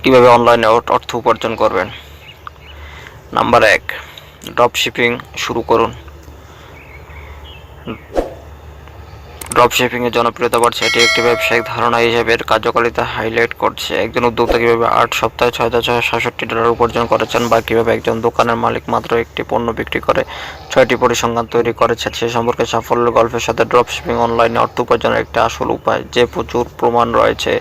কিভাবে অনলাইনে অর্থ উপার্জন করবেন। নাম্বার 1, ড্রপ শিপিং শুরু করুন। ড্রপ শিপিং এর জনপ্রিয়তা বাড়ছে। এটি একটি ব্যবসায়িক ধারণা হিসেবে এর কার্যকারিতা হাইলাইট করছে। একজন উদ্যোক্তা কিভাবে 8 সপ্তাহে $6,667 উপার্জন করেছেন, বা কিভাবে একজন দোকানের মালিক মাত্র একটি পণ্য বিক্রি করে 6টি পরিসংখ্যান তৈরি করেছেন, সে সম্পর্কে সাফল্যের গল্পের সাথে ড্রপ শিপিং অনলাইনে অর্থ উপার্জনের একটি আসল উপায়, যে প্রচুর প্রমাণ রয়েছে।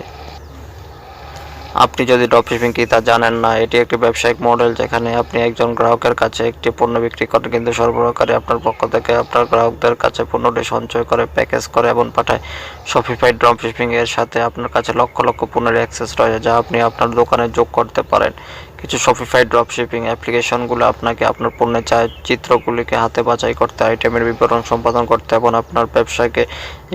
আপনি যদি ড্রপশিপিং কি তা জানেন না, এটি একটি ব্যবসায়িক মডেল যেখানে আপনি একজন গ্রাহকের কাছে একটি পণ্য বিক্রি করেন, কিন্তু সরবরাহকারী আপনার পক্ষ থেকে আপনার গ্রাহকদের কাছে পণ্যটি সঞ্চয় করে, প্যাকেজ করে এবং পাঠায়। শপিফাই ড্রপশিপিং এর সাথে আপনার কাছে লক্ষ লক্ষ পণ্যের অ্যাক্সেস রয়েছে, যা আপনি আপনার দোকানে যোগ করতে পারেন। কিছু শপিফাই ড্রপশিপিং অ্যাপ্লিকেশনগুলো আপনাকে আপনার পণ্যের চিত্রগুলিকে হাতে বাছাই করতে, আইটেমের বিবরণ সম্পাদন করতে এবং আপনার ব্যবসাকে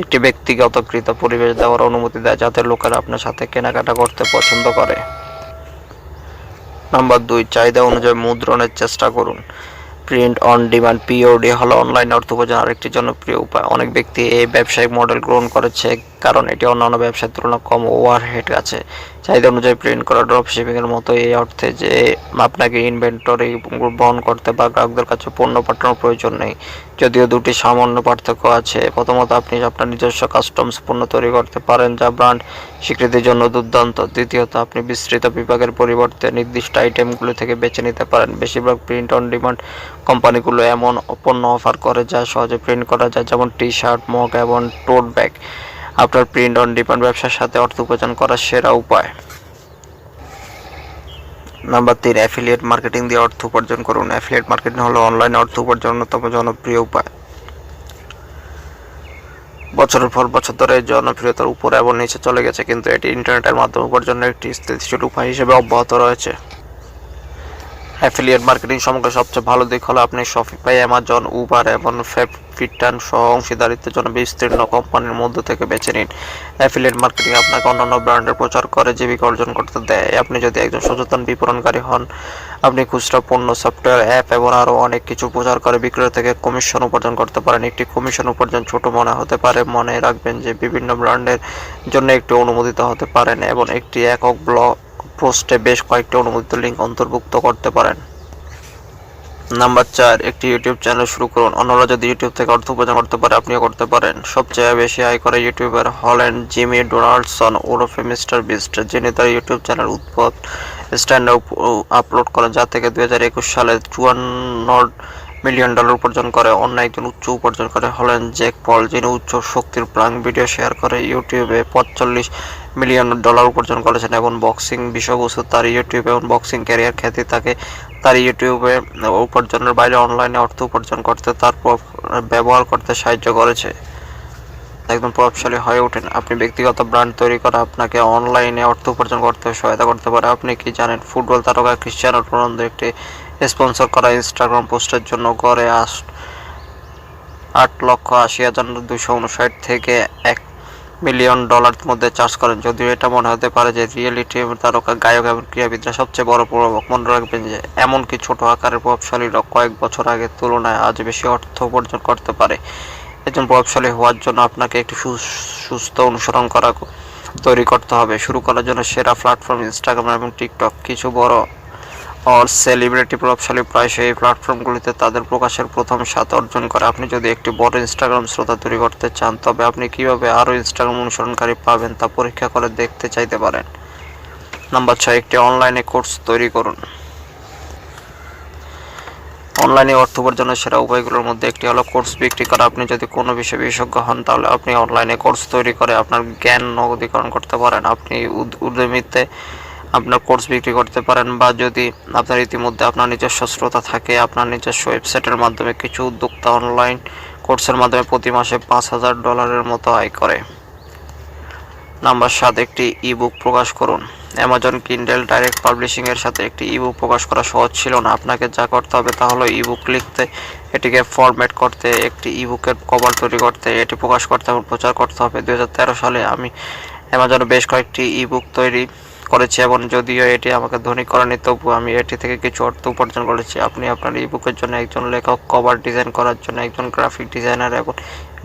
একটি ব্যক্তিগতকৃত পরিবেশ দেওয়ার অনুমতি দেয়, যাতে লোকেরা আপনার সাথে কেনাকাটা করতে পছন্দ করে। নাম্বার 2, চাহিদা অনুযায়ী মুদ্রণের চেষ্টা করুন। প্রিন্ট অন ডিমান্ড (পিওডি) হলো অনলাইন অর্থ উপার্জনের আরেকটি জনপ্রিয় উপায়। অনেক ব্যক্তি এই ব্যবসায়িক মডেল গ্রহণ করেছে কারণ এটি অন্যান্য ব্যবসার তুলনায় কম ওভারহেড আছে। চাহিদা অনুযায়ী প্রিন্ট করা ড্রপ শিপিং এর মতো এই অর্থে যে আপনাকে ইনভেন্টরি বহন করতে বা গ্রাহকদের কাছে পণ্য পাঠানোর প্রয়োজন নেই, যদিও দুটি সামান্য পার্থক্য আছে। প্রথমত, আপনি আপনার নিজস্ব কাস্টমস পণ্য তৈরি করতে পারেন, যা ব্র্যান্ড স্বীকৃতির জন্য দুর্দান্ত। দ্বিতীয়ত, আপনি বিস্তৃত বিভাগের পরিবর্তে নির্দিষ্ট আইটেমগুলো থেকে বেছে নিতে পারেন। বেশিরভাগ প্রিন্ট অন ডিমান্ড কোম্পানিগুলো এমন পণ্য অফার করে যা সহজে প্রিন্ট করা যায়, যেমন টি-শার্ট, মগ এবং টোট ব্যাগ। আপনার প্রিন্ট অন ডিমান্ড ব্যবসার সাথে অর্থ উপার্জন করার সেরা উপায়। নাম্বার 3, অ্যাফিলিয়েট মার্কেটিং দিয়ে অর্থ উপার্জন করুন। অ্যাফিলিয়েট মার্কেটিং হলো অনলাইনে অর্থ উপার্জনের অন্যতম জনপ্রিয় উপায়। বছরের পর বছর ধরে জনপ্রিয়তার উপরে এবং নিচে চলে গেছে, কিন্তু এটি ইন্টারনেটের মাধ্যমে উপার্জনের একটি স্থিতিশীল উপায় হিসেবে অব্যাহত রয়েছে। অ্যাফিলিয়েট মার্কেটিং সম্পর্কে সবচেয়ে ভালো দিক হলো আপনি শপিফাই, অ্যামাজন, উবার এবং ফিটটান সহ অংশীদারিত্বের জন্য বিস্তীর্ণ কোম্পানির মধ্য থেকে বেছে নিন। অ্যাফিলিয়েট মার্কেটিং আপনাকে অন্যান্য ব্র্যান্ডের প্রচার করে জীবিকা অর্জন করতে দেয়। আপনি যদি একজন সচেতন বিপণনকারী হন, আপনি খুচরা পণ্য, সফটওয়্যার, অ্যাপ এবং আরও অনেক কিছু প্রচার করে বিক্রয় থেকে কমিশন উপার্জন করতে পারেন। একটি কমিশন উপার্জন ছোট মনে হতে পারে, মনে রাখবেন যে বিভিন্ন ব্র্যান্ডের জন্য একটি অনুমোদিত হতে পারেন এবং একটি একক ব্লগ পোস্টে বেশ কয়েকটি অনুমোদিত লিঙ্ক অন্তর্ভুক্ত করতে পারেন। নাম্বার 4, একটি ইউটিউব চ্যানেল শুরু করুন। অন্যরা যদি ইউটিউব থেকে অর্থ উপার্জন করতে পারে, আপনিও করতে পারেন। সবচেয়ে বেশি আয় করে ইউটিউবার হলেন জিমি ডোনাল্ডসন ওরফে মিস্টার বিস্ট, যিনি তার ইউটিউব চ্যানেল উদ্ভট স্ট্যান্ডার্ড আপলোড করেন, যা থেকে 2021 সালে $54 মিলিয়ন উপার্জন করে। অন্য একজন উচ্চ উপার্জন করে হলেন জ্যাক পল, যিনি উচ্চ শক্তির প্রাঙ্ক ভিডিও শেয়ার করে ইউটিউবে $45 মিলিয়ন উপার্জন করেছেন এবং বক্সিং বিষয়বস্তু তার ইউটিউব এবং বক্সিং ক্যারিয়ার খ্যাতি তাকে তার ইউটিউবে উপার্জনের বাইরে অনলাইনে অর্থ উপার্জন করতে তার ব্যবহার করতে সাহায্য করেছে। একদম প্রভাবশালী হয়ে ওঠেন। আপনি ব্যক্তিগত ব্র্যান্ড তৈরি করা আপনাকে অনলাইনে অর্থ উপার্জন করতে সহায়তা করতে পারে। আপনি কি জানেন, ফুটবল তারকা ক্রিশ্চিয়ানো রোনালদো একটি স্পন্সর করা ইনস্টাগ্রাম পোস্টের জন্য গড়ে $8,80,259 থেকে $1 মিলিয়ন মধ্যে চার্জ করেন। যদিও এটা মনে হতে পারে যে রিয়েলিটি তারকা, গায়ক এবং ক্রীড়াবিদরা সবচেয়ে বড় প্রভাবক, মনে রাখবেন যে এমনকি ছোট আকারের প্রভাবশালীরা কয়েক বছর আগের তুলনায় আজ বেশি অর্থ উপার্জন করতে পারে। একজন প্রভাবশালী হওয়ার জন্য আপনাকে একটি সুস্থ অনুসরণ তৈরি করতে হবে। শুরু করার জন্য সেরা প্ল্যাটফর্ম ইনস্টাগ্রাম এবং টিকটক। কিছু বড় সেলিব্রিটি প্রভাবশালী প্রায়শই এই প্ল্যাটফর্মগুলিতে তাদের প্রকাশের প্রথম স্বাদ অর্জন করে। আপনি যদি একটি বড় ইনস্টাগ্রাম শ্রোতা তৈরি করতে চান, তবে আপনি কিভাবে আরও ইনস্টাগ্রাম অনুসরণকারী পাবেন তা পরীক্ষা করে দেখতে চাইতে পারেন। নাম্বার 6, একটি অনলাইনে কোর্স তৈরি করুন। অনলাইনে অর্থ উপার্জনের সেরা উপায়গুলোর মধ্যে একটি হলো কোর্স বিক্রি করা। আপনি যদি কোনো বিষয়ে বিশেষজ্ঞ হন, তাহলে আপনি অনলাইনে কোর্স তৈরি করে আপনার জ্ঞান নগদীকরণ করতে পারেন। আপনি উদ্যমিতে আপনার কোর্স বিক্রি করতে পারেন, বা যদি আপনার ইতিমধ্যে আপনার নিজস্ব শ্রোতা থাকে, আপনার নিজস্ব ওয়েবসাইটের মাধ্যমে। কিছু উদ্যোক্তা অনলাইন কোর্সের মাধ্যমে প্রতি মাসে $5,000 মতো আয় করে। নাম্বার 7, একটি ইবুক প্রকাশ করুন। অ্যামাজন কিন্ডেল ডাইরেক্ট পাবলিশিং এর সাথে একটি ইবুক প্রকাশ করা সহজ ছিল না। আপনাকে যা করতে হবে তা হলো ইবুক লিখতে, এটিকে ফরম্যাট করতে, একটি ইবুকের কভার তৈরি করতে, এটি প্রকাশ করতে এবং প্রচার করতে হবে। 2013 সালে আমি অ্যামাজনে বেশ কয়েকটি ইবুক তৈরি করেছি এবং যদিও এটি আমাকে ধনী করেনি, তবুও আমি এটি থেকে কিছু অর্থ উপার্জন করেছি। আপনি আপনার ইবুকের জন্য একজন লেখক, কভার ডিজাইন করার জন্য একজন গ্রাফিক ডিজাইনার এবং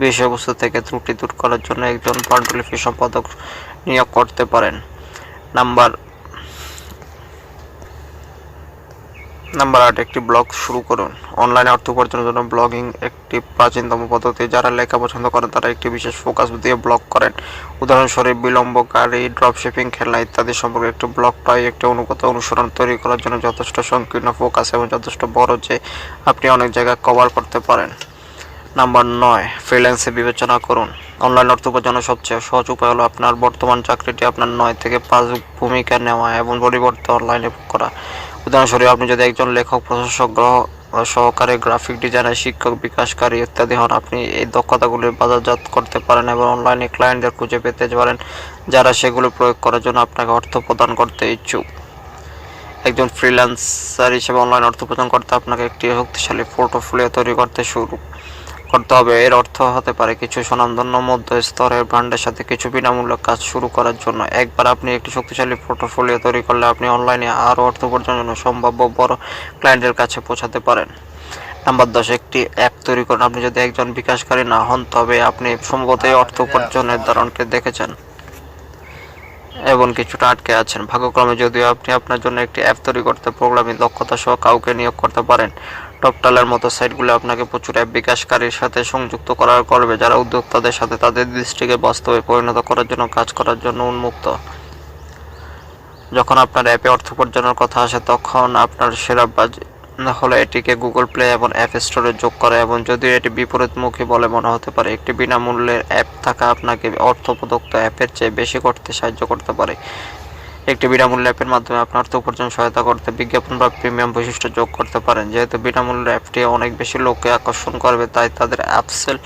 বিষয়বস্তু থেকে ত্রুটি দূর করার জন্য একজন পাণ্ডুলিপি সম্পাদক নিয়োগ করতে পারেন। নাম্বার নাম্বার 8, একটি ব্লগ শুরু করুন। অনলাইনে অর্থ উপার্জনের জন্য ব্লগিং একটি প্রাচীনতম পদ্ধতি। যারা লেখা পছন্দ করেন তারা একটি বিশেষ ফোকাস দিয়ে ব্লগ করেন। উদাহরণস্বরূপ বিলম্বকারী, ড্রপশিপিং, খেলনা ইত্যাদি সম্পর্কে একটি ব্লগ প্রায় একটি অনুগত অনুসরণ তৈরি করার জন্য যথেষ্ট সংকীর্ণ ফোকাস এবং যথেষ্ট বড় যে আপনি অনেক জায়গা কভার করতে পারেন। নাম্বার 9, ফ্রিল্যান্সে বিবেচনা করুন। অনলাইন অর্থ উপার্জনের সবচেয়ে সহজ উপায় হলো আপনার বর্তমান চাকরিটি আপনার 9 থেকে 5 ভূমিকা নেওয়া এবং পরিবর্তে অনলাইনে করা। উদাহরণস্বরূপ আপনি যদি একজন লেখক, প্রশাসক, সহকারী, গ্রাফিক ডিজাইনার, শিক্ষক, বিকাশকারী ইত্যাদি হন, আপনি এই দক্ষতাগুলি বাজারজাত করতে পারেন এবং অনলাইনে ক্লায়েন্টদের খুঁজে পেতে পারেন যারা সেগুলো প্রয়োগ করার জন্য আপনাকে অর্থ প্রদান করতে ইচ্ছুক। একজন ফ্রিল্যান্সার হিসেবে অনলাইন অর্থ উপার্জন করতে আপনাকে একটি শক্তিশালী পোর্টফোলিও তৈরি করতে হবে। এর অর্থ হতে পারে কিছু স্বনামধন্য মধ্য স্তরের ব্র্যান্ডের সাথে কিছু বিনামূল্যে কাজ শুরু করার জন্য। একবার আপনি একটি শক্তিশালী পোর্টফোলিও তৈরি করলে আপনি অনলাইনে আরও অর্থ উপার্জনের জন্য সম্ভাব্য বড় ক্লায়েন্টের কাছে পৌঁছাতে পারেন। নাম্বার 10, একটি অ্যাপ তৈরি করুন। আপনি যদি একজন বিকাশকারী না হন তবে আপনি সম্ভবত এই অর্থ উপার্জনের ধারণকে দেখেছেন এবং কিছুটা আটকে আছেন। ভাগ্যক্রমে যদিও আপনি আপনার জন্য একটি অ্যাপ তৈরি করতে প্রোগ্রামিং দক্ষতা সহ কাউকে নিয়োগ করতে পারেন। টপটালের মতো সাইটগুলো আপনাকে প্রচুর অ্যাপ বিকাশকারীর সাথে সংযুক্ত করবে যারা উদ্যোক্তাদের সাথে তাদের দৃষ্টিকে বাস্তবে পরিণত করার জন্য কাজ করার জন্য উন্মুক্ত। যখন আপনার অ্যাপে অর্থ উপার্জনের কথা আসে তখন আপনার সেরা হলো এটিকে গুগল প্লে এবং অ্যাপ স্টোরে যোগ করা, এবং যদিও এটি বিপরীতমুখী বলে মনে হতে পারে, একটি বিনামূল্যের অ্যাপ থাকা আপনাকে অর্থ প্রদত্ত অ্যাপের চেয়ে বেশি করতে সাহায্য করতে পারে। একটি বিনামূল্য অ্যাপের মাধ্যমে আপনার অর্থ উপার্জন সহায়তা করতে বিজ্ঞাপন বা প্রিমিয়াম বৈশিষ্ট্য যোগ করতে পারেন। যেহেতু বিনামূল্য অ্যাপটি অনেক বেশি লোককে আকর্ষণ করবে, তাই তাদের আপসেল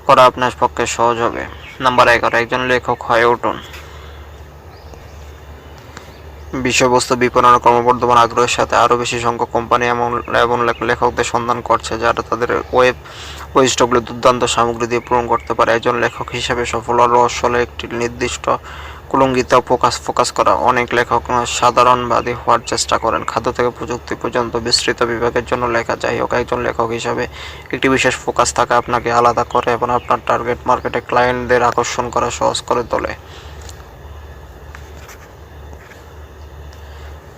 করা আপনার পক্ষে সহজ হবে। নাম্বার 11, একজন লেখক হয়ে উঠুন। বিষয়বস্তু বিপণনের ক্রমবর্ধমান আগ্রহের সাথে আরও বেশি সংখ্যক কোম্পানি এবং লেখকদের সন্ধান করছে যারা তাদের ওয়েব বৈশিষ্ট্যগুলি দুর্দান্ত সামগ্রী দিয়ে পূরণ করতে পারে। একজন লেখক হিসেবে সফল হওয়ার রহস্য হলো একটি নির্দিষ্ট কুলঙ্গিতে ফোকাস করা। অনেক লেখক সাধারণবাদী হওয়ার চেষ্টা করেন, খাদ্য থেকে প্রযুক্তি পর্যন্ত বিস্তৃত বিভাগের জন্য লেখা। যাই হোক, একজন লেখক হিসেবে একটি বিশেষ ফোকাস থাকা আপনাকে আলাদা করে এবং আপনার টার্গেট মার্কেটে ক্লায়েন্টদের আকর্ষণ করা সহজ করে তোলে।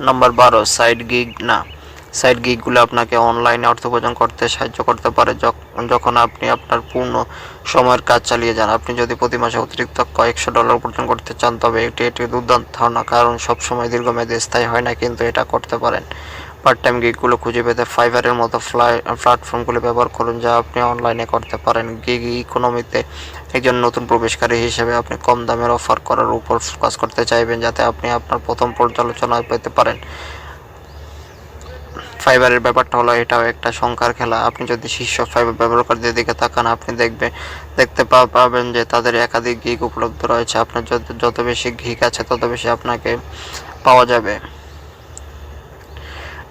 নাম্বার 12, সাইড গিগগুলো আপনাকে অনলাইনে অর্থ উপার্জন করতে সাহায্য করতে পারে যখন আপনি আপনার পূর্ণ সময়ের কাজ চালিয়ে যান। আপনি যদি প্রতি মাসে অতিরিক্ত কয়েকশো ডলার উপার্জন করতে চান তবে এটি দুর্দান্ত ধারণা, কারণ সবসময় দীর্ঘমেয়াদী স্থায়ী হয় না, কিন্তু এটা করতে পারেন। পার্ট টাইম গিগগুলো খুঁজে পেতে ফাইবারের মতো প্ল্যাটফর্মগুলো ব্যবহার করুন, যা আপনি অনলাইনে করতে পারেন। গিগ ইকোনমিতে একজন নতুন প্রবেশকারী হিসেবে আপনি কম দামের অফার করার উপর ফোকাস করতে চাইবেন যাতে আপনি আপনার প্রথম পর্যালোচনা পেতে পারেন। ফাইবারের ব্যাপারটা হলো এটাও একটা সংখ্যার খেলা। আপনি যদি শীর্ষ ফাইবার ব্যবহারকারীদের দিকে তাকান, আপনি দেখতে পাবেন যে তাদের একাধিক গিগ উপলব্ধ রয়েছে। আপনার যত বেশি গিগ আছে তত বেশি আপনাকে পাওয়া যাবে।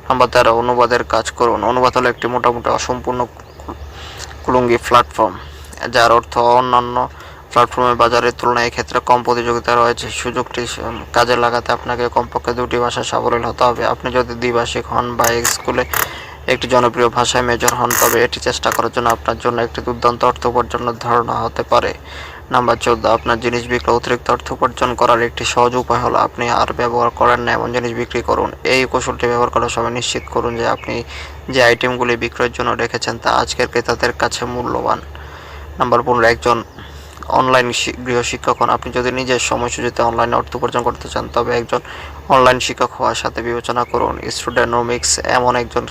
নাম্বার 13, অনুবাদের কাজ করুন। অনুবাদ হলো একটি মোটামুটি অসম্পূর্ণ কুলঙ্গি প্ল্যাটফর্ম, যার অর্থ অন্যান্য প্ল্যাটফর্মের বাজারের তুলনায় এক্ষেত্রে কম প্রতিযোগিতা রয়েছে। সুযোগটি কাজে লাগাতে আপনাকে কমপক্ষে 2টি ভাষায় সাবলীল হতে হবে। আপনি যদি দ্বিভাষিক হন বা স্কুলে একটি জনপ্রিয় ভাষায় মেজর হন তবে এটি চেষ্টা করার জন্য আপনার জন্য একটি দুর্দান্ত অর্থ উপার্জনের ধারণা হতে পারে। নাম্বার 14, আপনার জিনিস বিক্রি অতিরিক্ত অর্থ উপার্জন করার একটি সহজ উপায় হলো আপনি আর ব্যবহার করেন না এমন জিনিস বিক্রি করুন। এই কৌশলটি ব্যবহার করার সময় নিশ্চিত করুন যে আপনি যে আইটেমগুলি বিক্রয়ের জন্য রেখেছেন তা আজকের ক্রেতাদের কাছে মূল্যবান। নাম্বার 15, একজন অনলাইন গৃহশিক্ষক হন। আপনি যদি নিজের সময়সূচিতে অনলাইনে অর্থ উপার্জন করতে চান তবে একজন অনলাইন শিক্ষক হওয়ার সাথে বিবেচনা করুন। স্টুডেন্টোমিক্স এমন একজন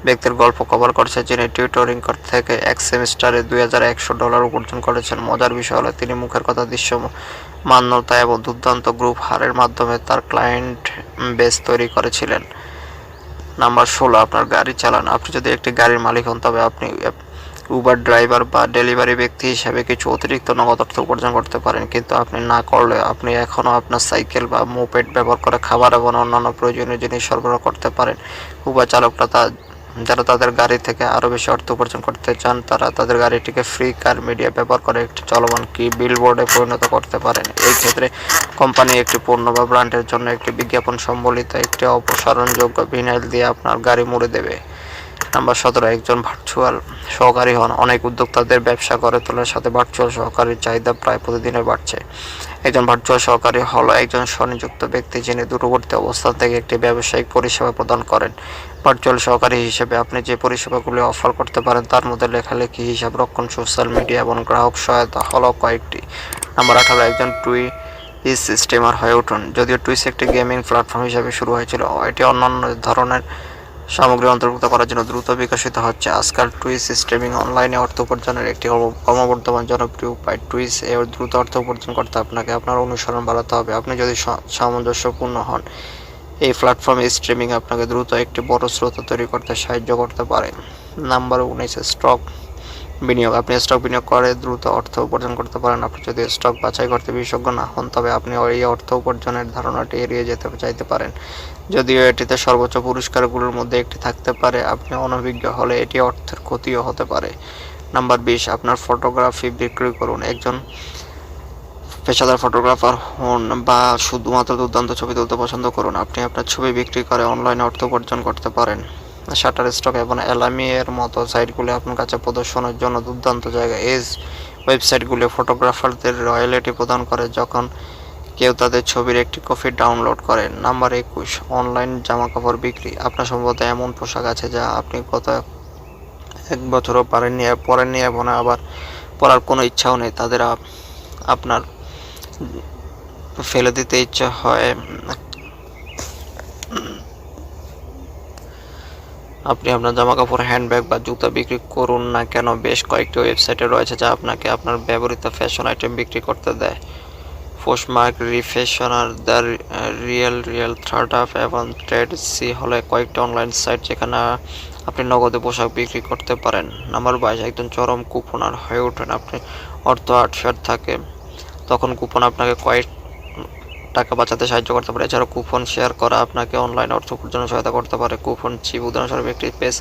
ব্যক্তির গল্প কভার করছে যিনি টিউটরিং থেকে এক সেমিস্টারে $2100 উপার্জন করেছেন। মজার বিষয় হলো তিনি মুখের কথা, দৃশ্য মান্যতা এবং দুর্দান্ত গ্রুপ হারের মাধ্যমে তার ক্লায়েন্ট বেস তৈরি করেছিলেন। নাম্বার 16, আপনার গাড়ি চালান। আপনি যদি একটি গাড়ির মালিক হন তবে আপনি উবার ড্রাইভার বা ডেলিভারি ব্যক্তি হিসেবে কিছু অতিরিক্ত নগদ অর্থ উপার্জন করতে পারেন, কিন্তু আপনি না করলে আপনি এখনও আপনার সাইকেল বা মোপেড ব্যবহার করে খাবার এবং অন্যান্য প্রয়োজনীয় জিনিস সরবরাহ করতে পারেন। উবার চালকরা যারা তাদের গাড়ি থেকে আরও বেশি অর্থ উপার্জন করতে চান তারা তাদের গাড়িটিকে ফ্রি কার মিডিয়া ব্যবহার করে একটি চলমান বিলবোর্ডে পরিণত করতে পারেন। এই ক্ষেত্রে কোম্পানি একটি পণ্য বা ব্র্যান্ডের জন্য একটি বিজ্ঞাপন সম্বলিত একটি অপসারণযোগ্য ভিনাইল দিয়ে আপনার গাড়ি মুড়ে দেবে। নাম্বার 17, একজন ভার্চুয়াল সহকারী হন। অনেক উদ্যোক্তাদের ব্যবসা গড়ে তোলার সাথে ভার্চুয়াল সহকারীর চাহিদা প্রায় প্রতিদিনই বাড়ছে। একজন ভার্চুয়াল সহকারী হলো একজন স্বনিযুক্ত ব্যক্তি যিনি দূরবর্তী অবস্থান থেকে একটি ব্যবসায়িক পরিষেবা প্রদান করেন। ভার্চুয়াল সহকারী হিসেবে আপনি যে পরিষেবাগুলি অফার করতে পারেন তার মধ্যে লেখালেখি, হিসাব রক্ষণ, সোশ্যাল মিডিয়া এবং গ্রাহক সহায়তা হলো কয়েকটি। নাম্বার 18, একজন টুইচ স্ট্রিমার হয়ে উঠুন। যদিও টুইচ একটি গেমিং প্ল্যাটফর্ম হিসেবে শুরু হয়েছিল, এটি অন্যান্য ধরনের সামগ্রী অন্তর্ভুক্ত করার জন্য দ্রুত বিকশিত হচ্ছে। আজকাল টুইচ স্ট্রিমিং অনলাইনে অর্থ উপার্জনের একটি ক্রমবর্ধমান জনপ্রিয় উপায়। টুইচ এ দ্রুত অর্থ উপার্জন করতে আপনাকে আপনার অনুসরণ বাড়াতে হবে। আপনি যদি সামঞ্জস্যপূর্ণ হন, এই প্ল্যাটফর্মে স্ট্রিমিং আপনাকে দ্রুত একটি বড় শ্রোতা তৈরি করতে সাহায্য করতে পারে। নাম্বার 19, স্টক বিনিয়োগ। আপনি স্টক বিনিয়োগ করে দ্রুত অর্থ উপার্জন করতে পারেন। আপনি যদি স্টক বাছাই করতে বিশেষজ্ঞ না হন, তবে আপনি এই অর্থ উপার্জনের ধারণাটি এড়িয়ে যেতে চাইতে পারেন। যদিও এটিতে সর্বোচ্চ পুরস্কারগুলোর মধ্যে একটি থাকতে পারে, আপনি অনভিজ্ঞ হলে এটি অর্থের ক্ষতিও হতে পারে। নাম্বার 20, আপনার ফটোগ্রাফি বিক্রি করুন। একজন পেশাদার ফটোগ্রাফার হন বা শুধুমাত্র দুর্দান্ত ছবি তুলতে পছন্দ করুন, আপনি আপনার ছবি বিক্রি করে অনলাইনে অর্থ উপার্জন করতে পারেন। শাটারস্টক এবং অ্যালামি এর মতো সাইটগুলি আপনার কাছে প্রদর্শনের জন্য দুর্দান্ত জায়গা। এই ওয়েবসাইটগুলি ফটোগ্রাফারদের রয়্যালটি প্রদান করে যখন কেউ তাদের ছবির একটি কপি ডাউনলোড করে। নাম্বার 21, অনলাইন জামাকাপড় বিক্রি। আপনার সম্ভবত এমন পোশাক আছে যা আপনি গত 1 বছরও পরেননি এবং আবার পরার কোনো ইচ্ছাও নেই। তাদের আপনার ফেলে দিতে ইচ্ছা হয়। আপনি আপনার জামাকাপড়, হ্যান্ডব্যাগ বা জুতা বিক্রি করুন না কেন, বেশ কয়েকটি ওয়েবসাইটে রয়েছে যা আপনাকে আপনার ব্যবহৃত ফ্যাশন আইটেম বিক্রি করতে দেয়। Postmark, রিফ্যাশনার, the real, third up এবং ট্রেড সি হলো কয়েকটি অনলাইন সাইট যেখানে আপনি নগদে পোশাক বিক্রি করতে পারেন। নাম্বার 22, একজন চরম কুপনার হয়ে ওঠেন। আপনি অর্থ আটসাট থাকে, তখন কুপন আপনাকে কয়েক টাকা বাঁচাতে সাহায্য করতে পারে। এছাড়াও কুপন শেয়ার করা আপনাকে অনলাইন অর্থ উপার্জনে সহায়তা করতে পারে। কুপন চিপ উদাহরণস্বরূপ একটি page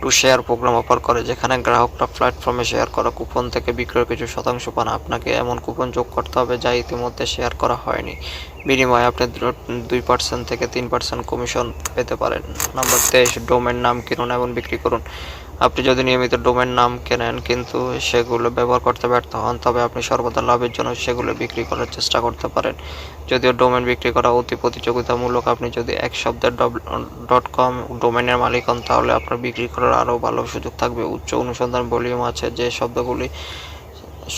to share programme offer করে যেখানে গ্রাহকরা প্ল্যাটফর্মে শেয়ার করা কুপন থেকে বিক্রয়ের কিছু শতাংশ পান। আপনাকে এমন কুপন যোগ করতে হবে যা ইতিমধ্যে শেয়ার করা হয়নি। বিনিময়ে আপনি 2% থেকে 3% কমিশন পেতে পারেন। নাম্বার 23, ডোমেন নাম কিনুন এবং বিক্রি করুন। আপনি যদি নিয়মিত ডোমেন নাম কেনেন কিন্তু সেগুলো ব্যবহার করতে ব্যর্থ হন, তবে আপনি সর্বদা লাভের জন্য সেগুলো বিক্রি করার চেষ্টা করতে পারেন। যদিও ডোমেন বিক্রি করা অতি প্রতিযোগিতামূলক, আপনি যদি এক শব্দের .com ডোমেনের মালিক হন তাহলে আপনার বিক্রি করার আরও ভালো সুযোগ থাকবে। উচ্চ অনুসন্ধান ভলিউম আছে যে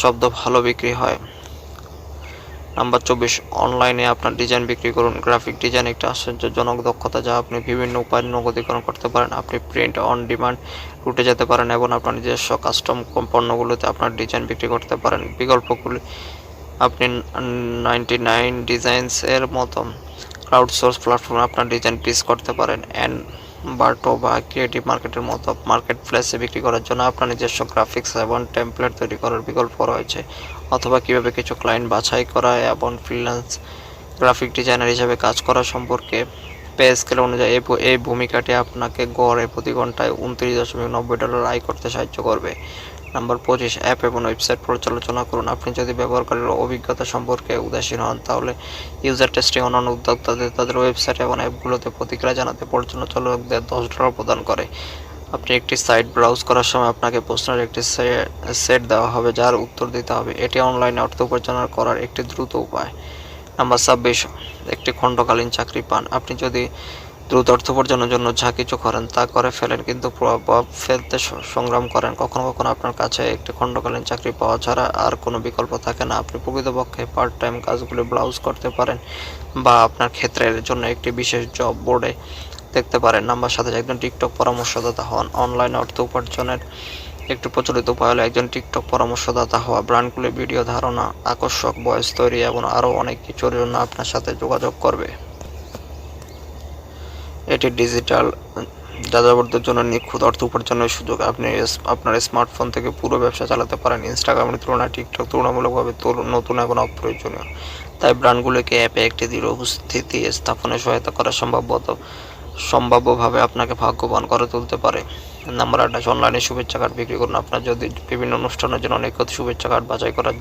শব্দ ভালো বিক্রি হয়। নাম্বার 24, অনলাইনে আপনার ডিজাইন বিক্রি করুন। গ্রাফিক ডিজাইন একটি আশ্চর্যজনক দক্ষতা যা আপনি বিভিন্ন উপায়ে নগদীকরণ করতে পারেন। আপনি প্রিন্ট অন ডিমান্ড রুটে যেতে পারেন এবং আপনার নিজস্ব কাস্টম পণ্যগুলোতে আপনার ডিজাইন বিক্রি করতে পারেন। বিকল্পগুলি আপনি 99 ডিজাইনস এর মতো ক্রাউডসোর্স প্ল্যাটফর্মে আপনার ডিজাইন পিচ করতে পারেন। বার্টো বা ক্রিয়েটিভ মার্কেটের মতো মার্কেট প্লেসে বিক্রি করার জন্য আপনার নিজস্ব গ্রাফিক্স এবং টেমপ্লেট তৈরি করার বিকল্প রয়েছে। অথবা কিভাবে কিছু ক্লায়েন্ট বাছাই করা এবং ফ্রিল্যান্স গ্রাফিক ডিজাইনার হিসেবে কাজ করা সম্পর্কে পে স্কেল অনুযায়ী এই ভূমিকাটি আপনাকে গড়ে প্রতি ঘন্টায় $29.90 আয় করতে সাহায্য করবে। নাম্বার 25, অ্যাপ এবং ওয়েবসাইট পর্যালোচনা করুন। আপনি যদি ব্যবহারকারীর অভিজ্ঞতা সম্পর্কে উদাসীন হন তাহলে ইউজার টেস্টিং অন্যান্য উদ্যোক্তাদের তাদের ওয়েবসাইট এবং অ্যাপগুলোতে প্রতিক্রিয়া জানাতে পর্যালোচকদের $10 প্রদান করে। আপনি একটি সাইট ব্রাউজ করার সময় আপনাকে প্রশ্নের একটি সেট দেওয়া হবে যার উত্তর দিতে হবে। এটি অনলাইনে অর্থ উপার্জন করার একটি দ্রুত উপায়। নাম্বার 26, একটি খণ্ডকালীন চাকরি পান। আপনি যদি দ্রুত অর্থ উপার্জনের জন্য যা কিছু করেন তা করে ফেলেন কিন্তু প্রভাব ফেলতে সংগ্রাম করেন, কখনো কখনো আপনার কাছে একটি খণ্ডকালীন চাকরি পাওয়া ছাড়া আর কোনো বিকল্প থাকে না। আপনি প্রকৃতপক্ষে পার্ট টাইম কাজগুলি ব্রাউজ করতে পারেন বা আপনার ক্ষেত্রের জন্য একটি বিশেষ জব বোর্ডে দেখতে পারেন। নাম্বার 27, একজন টিকটক পরামর্শদাতা হন। অনলাইনে অর্থ উপার্জনের একটি প্রচলিত উপায় হলো একজন টিকটক পরামর্শদাতা হওয়া। ব্র্যান্ডগুলি ভিডিও ধারণা, আকর্ষক ভয়েস তৈরি এবং আরও অনেক কিছুর জন্য আপনার সাথে যোগাযোগ করবে। এটি ডিজিটাল যাযাবরদের জন্য নিখুঁত অর্থ উপার্জনের সুযোগ। আপনি আপনার স্মার্টফোন থেকে পুরো ব্যবসা চালাতে পারেন। ইনস্টাগ্রামের তুলনায় টিকটক তুলনামূলকভাবে নতুন এবং অপ্রয়োজনীয়, তাই ব্র্যান্ডগুলোকে অ্যাপে একটি দৃঢ় উপস্থিতি স্থাপনে সহায়তা করা সম্ভাব্যভাবে আপনাকে ভাগ্যবান করে তুলতে পারে। নাম্বার 28, অনলাইনে শুভেচ্ছা কার্ড বিক্রি করুন। আপনার যদি বিভিন্ন অনুষ্ঠানের জন্য নিখুঁত শুভেচ্ছা কার্ড বাছাই করার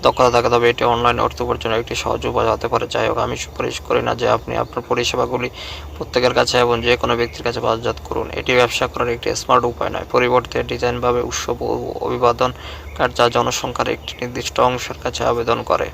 দক্ষতা থাকে, তবে এটি অনলাইন অর্থ উপার্জনের একটি সহজ উপায় হতে পারে। যাই হোক, আমি সুপারিশ করি না যে আপনি আপনার পরিষেবাগুলি প্রত্যেকের কাছে এবং যে কোনো ব্যক্তির কাছে বাজারজাত করুন। এটি ব্যবসা করার একটি স্মার্ট উপায় নয়, পরিবর্তে ডিজাইনভাবে উৎসব ও অভিবাদন কার্ড যা জনসংখ্যার একটি নির্দিষ্ট অংশের কাছে আবেদন করে।